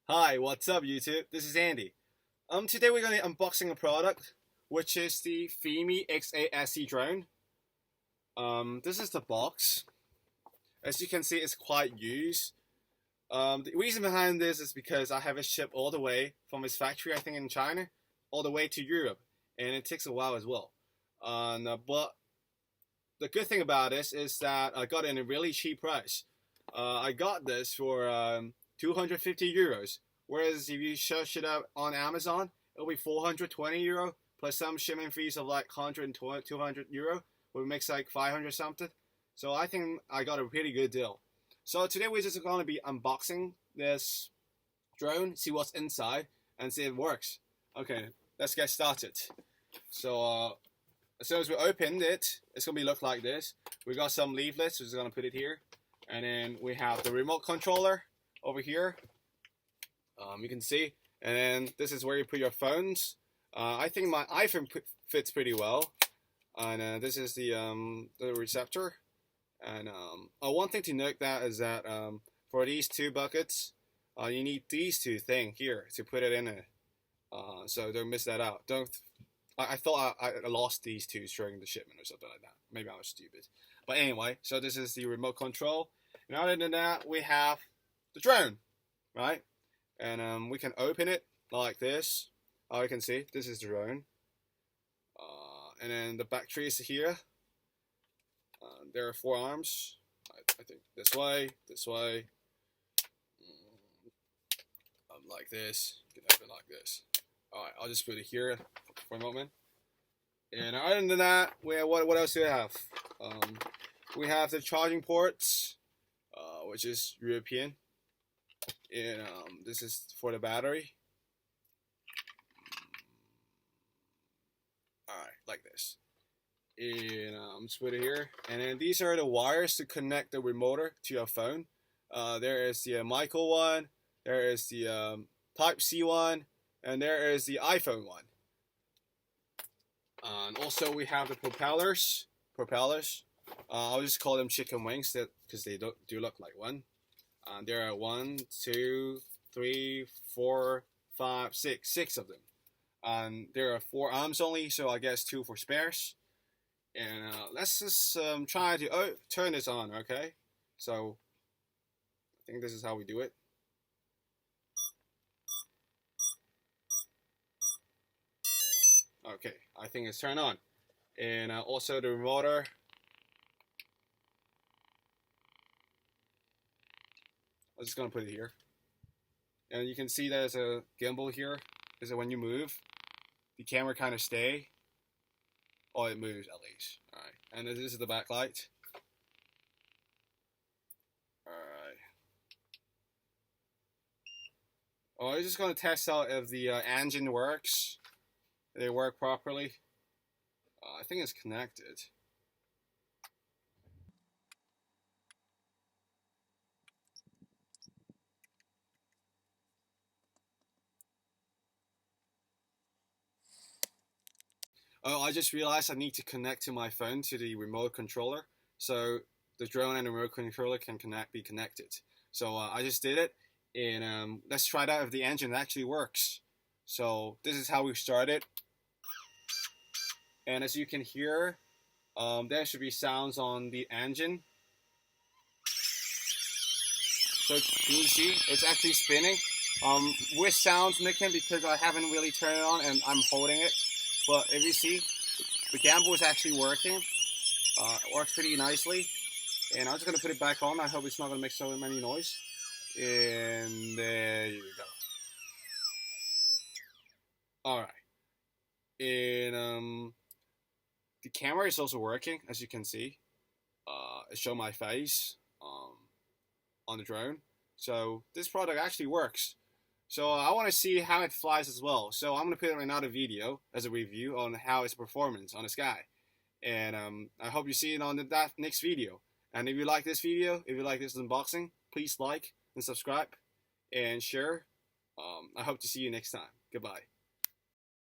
Hi, what's up YouTube? This is Andy. Today we're going to be unboxing a product, which is the FIMI X8 SE Drone. This is the box. As you can see, it's quite used. The reason behind this is because I have it shipped all the way from its factory, I think in China, all the way to Europe, and it takes a while as well. But the good thing about this is that I got it in a really cheap price. I got this for 250 euros. Whereas if you search it up on Amazon, it'll be 420 euro plus some shipping fees of like 120, 200 euro, which makes like 500 something. So I think I got a pretty good deal. So today we're just going to be unboxing this drone, see what's inside, and see if it works. Okay, let's get started. So as soon as we open it, it's going to look like this. We got some leaflets, we're just going to put it here. And then we have the remote controller over here. You can see, and then this is where you put your phones. I think my iPhone fits pretty well, and this is the receptor. And one thing to note that is that for these two buckets, you need these two things here to put it in it. So don't miss that out. I thought I lost these two during the shipment or something like that. Maybe I was stupid. But anyway, so this is the remote control. And other than that, we have the drone, right? And we can open it like this. You can see this is the drone. And then the battery is here. There are 4 arms. I think this way, like this. You can open like this. Alright, I'll just put it here for a moment. And other than that, what else do we have? We have the charging ports, which is European. And this is for the battery. Alright, like this. And just put it here. And then these are the wires to connect the remote to your phone. There is the micro one, there is the Type-C one, and there is the iPhone one. And also we have the propellers. I'll just call them chicken wings because they do look like one. There are 1, 2, 3, 4, 5, 6 of them. And there are 4 arms only, so I guess 2 for spares. And let's just try to turn this on, okay? So I think this is how we do it. Okay, I think it's turned on. And also the motor. I'm just gonna put it here. And you can see there's a gimbal here. Is that when you move, the camera kind of stay. Oh, it moves at least. Alright. And this is the backlight. Alright. Oh, I'm just gonna test out if the engine works. If they work properly. I think it's connected. Oh, I just realized I need to connect to my phone to the remote controller, so the drone and the remote controller can be connected. So I just did it, and let's try it out if the engine actually works. So this is how we started, and as you can hear, there should be sounds on the engine. So can you see? It's actually spinning. With sounds making because I haven't really turned it on and I'm holding it. But if you see, the gimbal is actually working. It works pretty nicely. And I'm just going to put it back on. I hope it's not going to make so many noise. And there you go. Alright. And the camera is also working, as you can see. It shows my face on the drone. So this product actually works. So I want to see how it flies as well. So I'm going to put it in another video as a review on how its performance on the sky. And I hope you see it on that next video. And if you like this video, if you like this unboxing, please like and subscribe and share. I hope to see you next time. Goodbye.